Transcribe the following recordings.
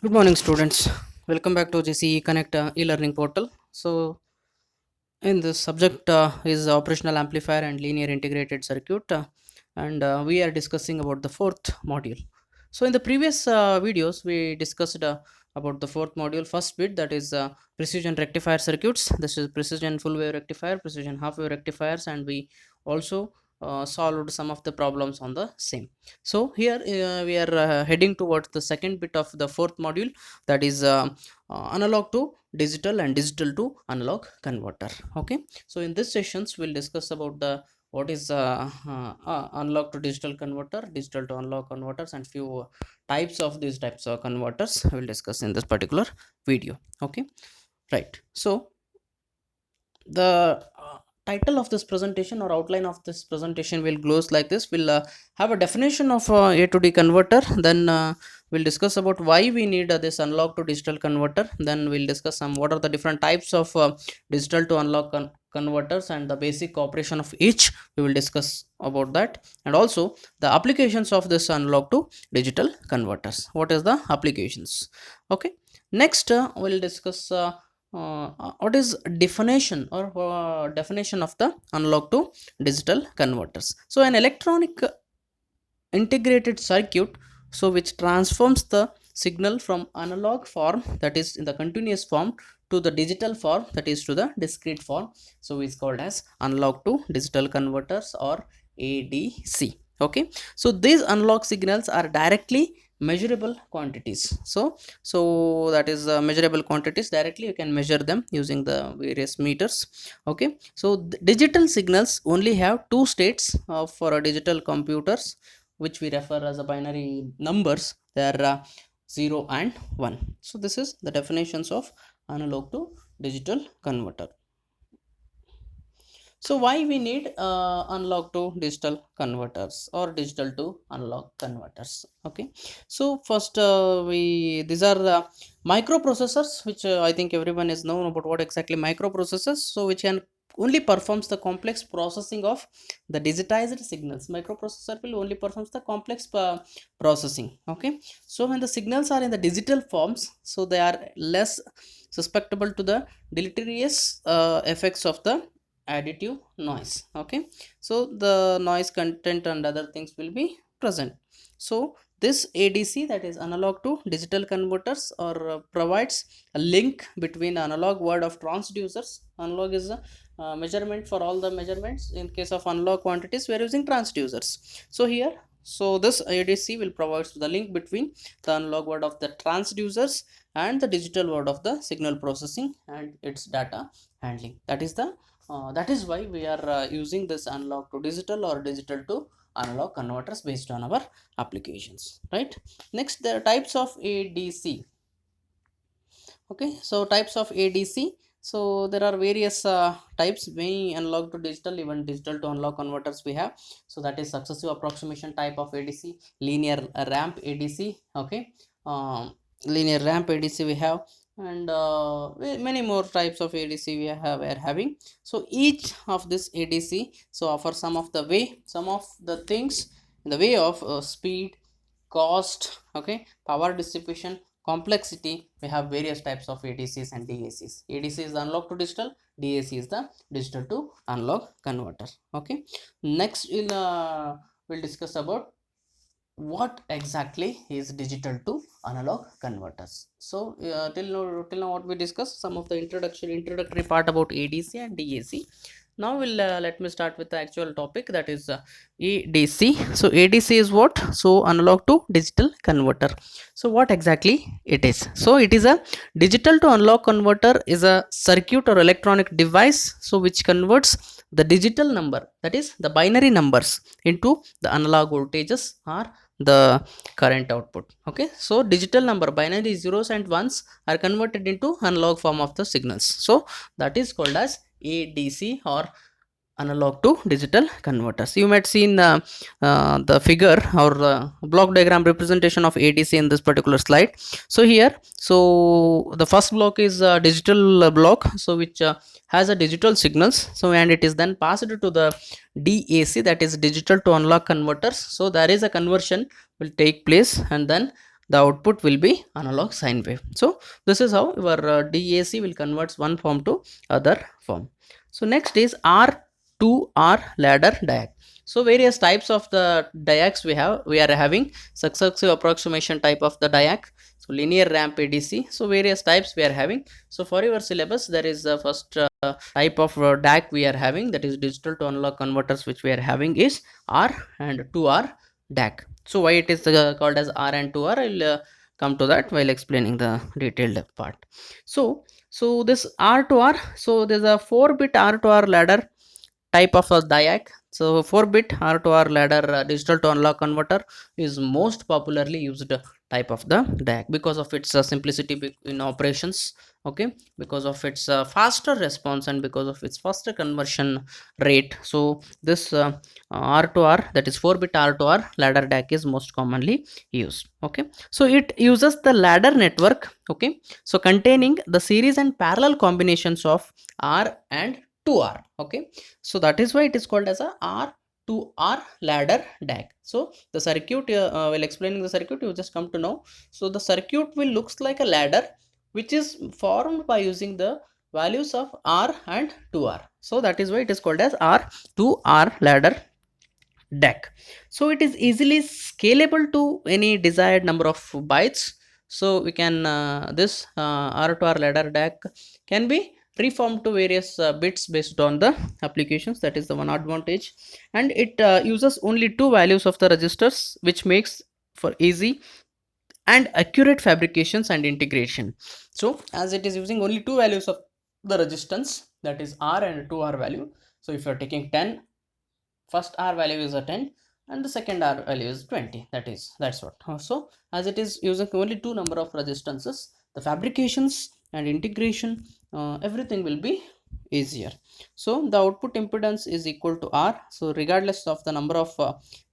Good morning, students. Welcome back to GCE Connect e-learning portal. So, in this subject is operational amplifier and linear integrated circuit, and we are discussing about the fourth module. So, in the previous videos, we discussed about the fourth module, first bit, that is precision rectifier circuits. This is precision full wave rectifier, precision half wave rectifiers, and we also solved some of the problems on the same. So here we are heading towards the second bit of the fourth module, that is analog to digital and digital to analog converter. Okay, so in this sessions we'll discuss about the what is analog to digital converter, digital to analog converters, and few types of these types of converters I will discuss in this particular video. Okay, right. So the title of this presentation or outline of this presentation will goes like this. We'll have a definition of A to D converter, then we'll discuss about why we need this analog to digital converter, then we'll discuss some what are the different types of digital to analog converters and the basic operation of each. We will discuss about that, and also the applications of this analog to digital converters. What is the applications? Okay, next we'll discuss what is definition or definition of the analog to digital converters. So an electronic integrated circuit, so which transforms the signal from analog form, that is in the continuous form, to the digital form, that is to the discrete form, so is called as analog to digital converters or ADC. Okay, so these analog signals are directly measurable quantities. So that is measurable quantities, directly you can measure them using the various meters. Okay, so digital signals only have two states for a digital computers, which we refer as a binary numbers. They are 0 and 1. So this is the definitions of analog to digital converter. So why we need analog to digital converters or digital to analog converters? Okay, so first these are the microprocessors, which I think everyone is known about what exactly microprocessors. So which can only performs the complex processing of the digitized signals. Microprocessor will only performs the complex processing. Okay, so when the signals are in the digital forms, so they are less susceptible to the deleterious effects of the additive noise. Okay, so the noise content and other things will be present. So this ADC, that is analog to digital converters, or provides a link between analog word of transducers. Analog is a measurement for all the measurements. In case of analog quantities, we are using transducers. So here, so this ADC will provide the link between the analog word of the transducers and the digital word of the signal processing and its data handling. That is why we are using this analog to digital or digital to analog converters based on our applications, right? Next, there are types of ADC. Okay, so types of ADC. So there are various types, many analog to digital, even digital to analog converters we have. So that is successive approximation type of ADC, linear ramp ADC. Okay, linear ramp ADC we have, and many more types of ADC we are having. So each of this ADC so offer some of the things in the way of speed, cost, okay, power distribution, complexity. We have various types of ADCs and DACs. ADC is the analog to digital, DAC is the digital to analog converter. Okay, next we'll discuss about what exactly is digital to analog converters. So till now what we discussed, some of the introductory part about ADC and DAC. Now we'll let me start with the actual topic, that is ADC. So ADC is what? So analog to digital converter. So what exactly it is? So it is a digital to analog converter is a circuit or electronic device, so which converts the digital number, that is the binary numbers, into the analog voltages or the current output. Okay, so digital number, binary zeros and ones, are converted into analog form of the signals. So that is called as ADC or analog to digital converters. You might see in the figure or block diagram representation of ADC in this particular slide. So here, so the first block is a digital block, so which has a digital signals. So and it is then passed to the DAC, that is digital to analog converters. So there is a conversion will take place, and then the output will be analog sine wave. So this is how your DAC will converts one form to other form. So next is R to R ladder diac. So various types of the diacs we are having successive approximation type of the diac, so linear ramp ADC. So various types we are having. So for your syllabus there is the first type of DAC we are having, that is digital to analog converters, which we are having is R and 2R DAC. So why it is called as R and 2R, I'll come to that while explaining the detailed part. So this R to R, so there's a 4-bit R to R ladder type of a diac. So 4-bit R to R ladder digital to analog converter is most popularly used type of the DAC because of its simplicity in operations, okay, because of its faster response and because of its faster conversion rate. So this R to R, that is 4-bit R to R ladder DAC is most commonly used, okay. So it uses the ladder network, okay, so containing the series and parallel combinations of R and 2R, okay. So that is why it is called as a R to R ladder DAC. So the circuit, while explaining the circuit, you just come to know. So the circuit will looks like a ladder which is formed by using the values of R and 2R. So that is why it is called as R to R ladder DAC. So it is easily scalable to any desired number of bytes. So we can this R to R ladder DAC can be reformed to various bits based on the applications. That is the one advantage, and it uses only two values of the registers, which makes for easy and accurate fabrications and integration. So as it is using only two values of the resistance, that is R and 2R value. So if you are taking 10, first R value is a 10 and the second R value is 20, that's what. So as it is using only two number of resistances, the fabrications and integration, everything will be easier. So the output impedance is equal to R, so regardless of the number of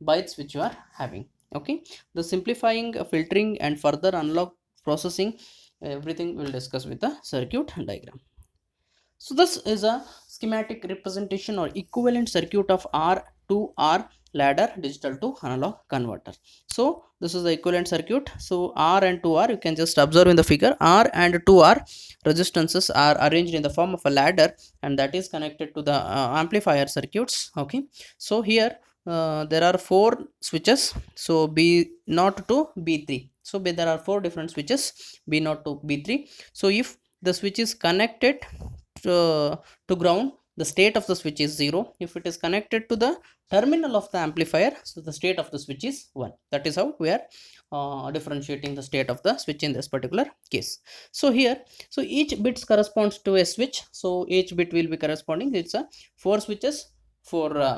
bytes which you are having, okay. The simplifying, filtering and further analog processing, everything we'll discuss with the circuit diagram. So this is a schematic representation or equivalent circuit of R to R ladder digital to analog converter. So this is the equivalent circuit. So R and 2R, you can just observe in the figure, R and 2R resistances are arranged in the form of a ladder, and that is connected to the amplifier circuits, okay. So here there are four switches, so B0 to B3. So there are four different switches, B0 to B3. So if the switch is connected to ground, the state of the switch is 0. If it is connected to the terminal of the amplifier, so the state of the switch is 1. That is how we are differentiating the state of the switch in this particular case. So here, so each bit corresponds to a switch, so each bit will be corresponding, it's a 4 switches, 4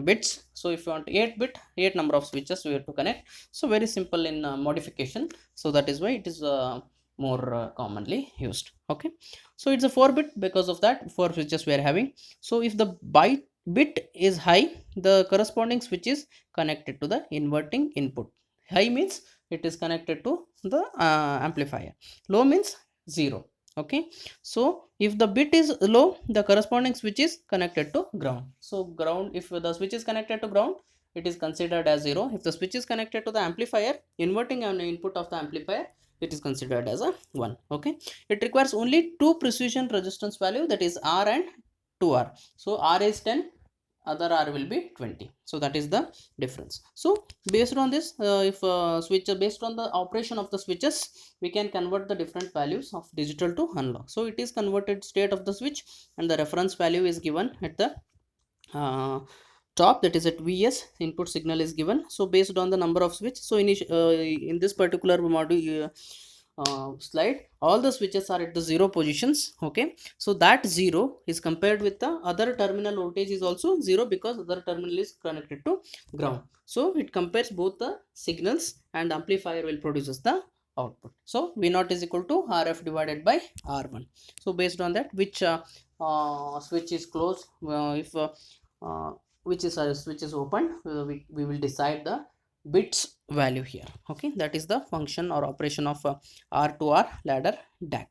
bits. So if you want 8 number of switches we have to connect. So very simple in modification, so that is why it is more commonly used, okay. So it's a 4-bit, because of that 4 switches we are having. So if the bit is high, the corresponding switch is connected to the inverting input. High means it is connected to the amplifier, low means 0, okay. So if the bit is low, the corresponding switch is connected to ground. So ground, if the switch is connected to ground, it is considered as 0. If the switch is connected to the amplifier, inverting an input of the amplifier, it is considered as a 1, okay. It requires only two precision resistance value, that is R and 2R. So R is 10, other R will be 20. So that is the difference. So based on this, if switch based on the operation of the switches, we can convert the different values of digital to analog. So it is converted state of the switch, and the reference value is given at the top, that is at Vs, input signal is given. So based on the number of switch, so in this particular module slide, all the switches are at the 0 positions, okay. So that 0 is compared with the other terminal voltage is also 0, because other terminal is connected to ground. So it compares both the signals, and amplifier will produces the output. So V0 is equal to Rf divided by R1. So based on that, which switch is closed, if which is switch is open, we will decide the bits value here, okay. That is the function or operation of R to R ladder DAC.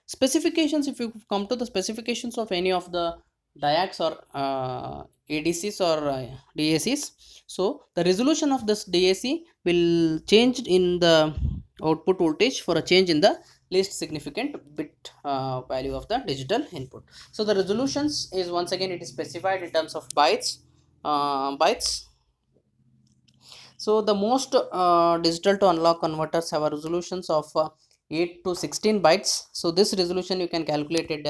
Specifications, if you come to the specifications of any of the DIACs or ADCs or DACs. So the resolution of this DAC will change in the output voltage for a change in the least significant bit value of the digital input. So the resolutions is, once again, it is specified in terms of bytes. So the most digital to analog converters have a resolutions of 8 to 16 bytes. So this resolution you can calculate it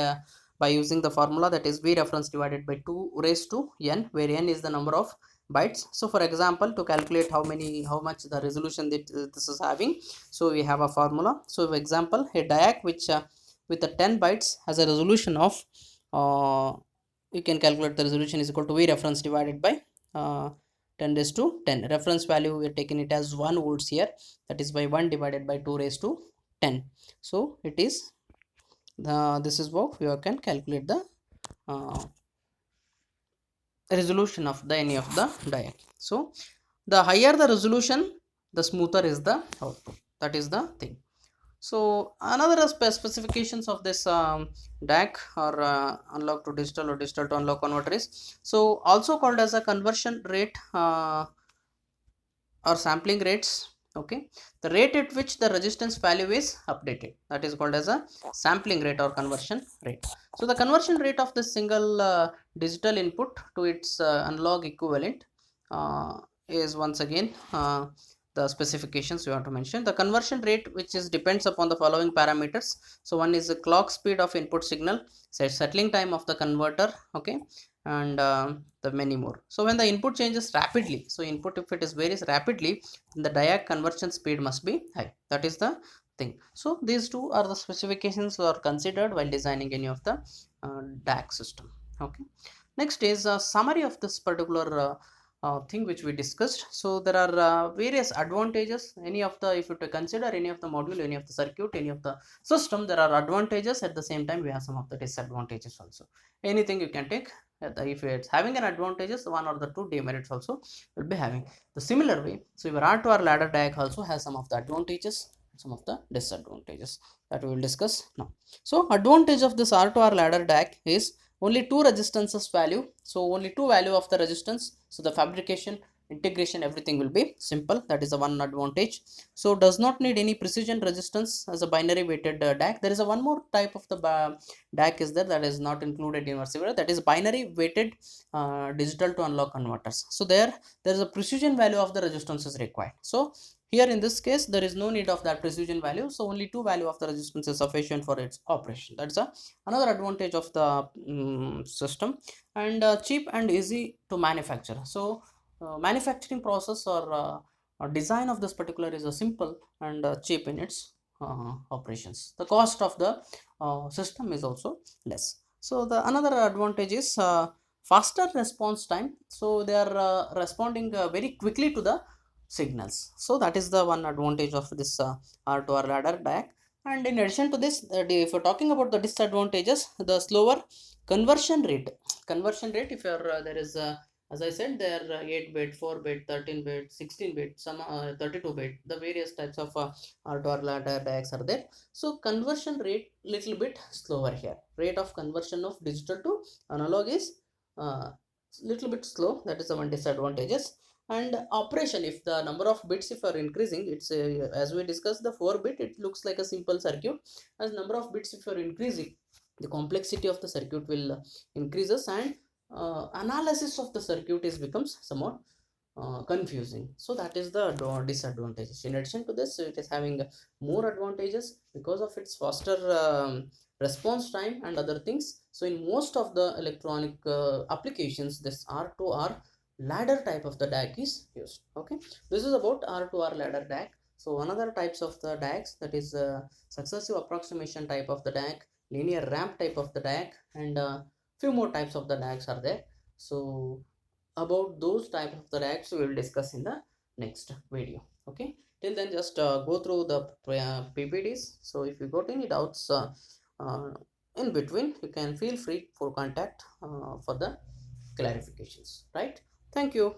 by using the formula, that is V reference divided by 2 raised to n, where n is the number of bytes. So for example, to calculate how much the resolution that this is having, so we have a formula. So for example, a DIAC which with the 10 bytes has a resolution of you can calculate the resolution is equal to V reference divided by 10 raised to 10. Reference value we are taking it as 1 volts here, that is by 1 divided by 2 raised to 10. So it is this is how you can calculate the uh, resolution of the any of the diagram. So the higher the resolution, the smoother is the output. That is the thing. So another specifications of this DAC or analog to digital or digital to analog converter is, so also called as a conversion rate or sampling rates. Okay, the rate at which the resistance value is updated, that is called as a sampling rate or conversion rate. So the conversion rate of the single digital input to its analog equivalent is, once again, the specifications we want to mention. The conversion rate, which is depends upon the following parameters. So one is the clock speed of input signal, settling time of the converter, okay, and the many more. So when the input changes rapidly, so input if it is varies rapidly, the DIAC conversion speed must be high. That is the thing. So these two are the specifications that are considered while designing any of the DAC system. Okay. Next is a summary of this particular thing which we discussed. So there are various advantages. Any of the, if you to consider any of the module, any of the circuit, any of the system, there are advantages. At the same time, we have some of the disadvantages also. Anything you can take. If it's having an advantages, one or the two demerits also will be having. The similar way, so your R to R ladder DIAC also has some of the advantages, some of the disadvantages that we will discuss now. So advantage of this R to R ladder DIAC is only two resistances value. So only two value of the resistance. So the fabrication, integration, everything will be simple. That is the one advantage. So does not need any precision resistance as a binary weighted DIAC. There is a one more type of the DIAC is there, that is not included in our severe, that is binary weighted digital to analog converters. So there is a precision value of the resistance is required. So here in this case there is no need of that precision value, so only two value of the resistance is sufficient for its operation. That's another advantage of the system. And cheap and easy to manufacture. So manufacturing process or design of this particular is a simple and cheap in its operations. The cost of the system is also less. So the another advantage is faster response time. So they are responding very quickly to the signals. So that is the one advantage of this R to R ladder DIAC. And in addition to this, if you're talking about the disadvantages, the slower conversion rate. Conversion rate, if you're there is as I said, there are 8-bit, 4-bit, 13-bit, 16-bit, some 32-bit, the various types of R to R ladder DIACs are there. So conversion rate little bit slower here. Rate of conversion of digital to analog is little bit slow. That is the one disadvantages. And operation, if the number of bits if are increasing, it's as we discussed the 4-bit, it looks like a simple circuit. As number of bits if are increasing, the complexity of the circuit will increases, and analysis of the circuit is becomes somewhat confusing. So that is the disadvantages. In addition to this, it is having more advantages because of its faster response time and other things. So in most of the electronic applications, this R to R ladder type of the DIAC is used. Okay, this is about R to R ladder DIAC. So another types of the DIACs, that is successive approximation type of the DIAC, linear ramp type of the DIAC, and few more types of the DIACs are there. So about those type of the DIACs we will discuss in the next video. Okay, till then just go through the PPTs. So if you got any doubts uh, in between, you can feel free for contact for the clarifications, right? Thank you.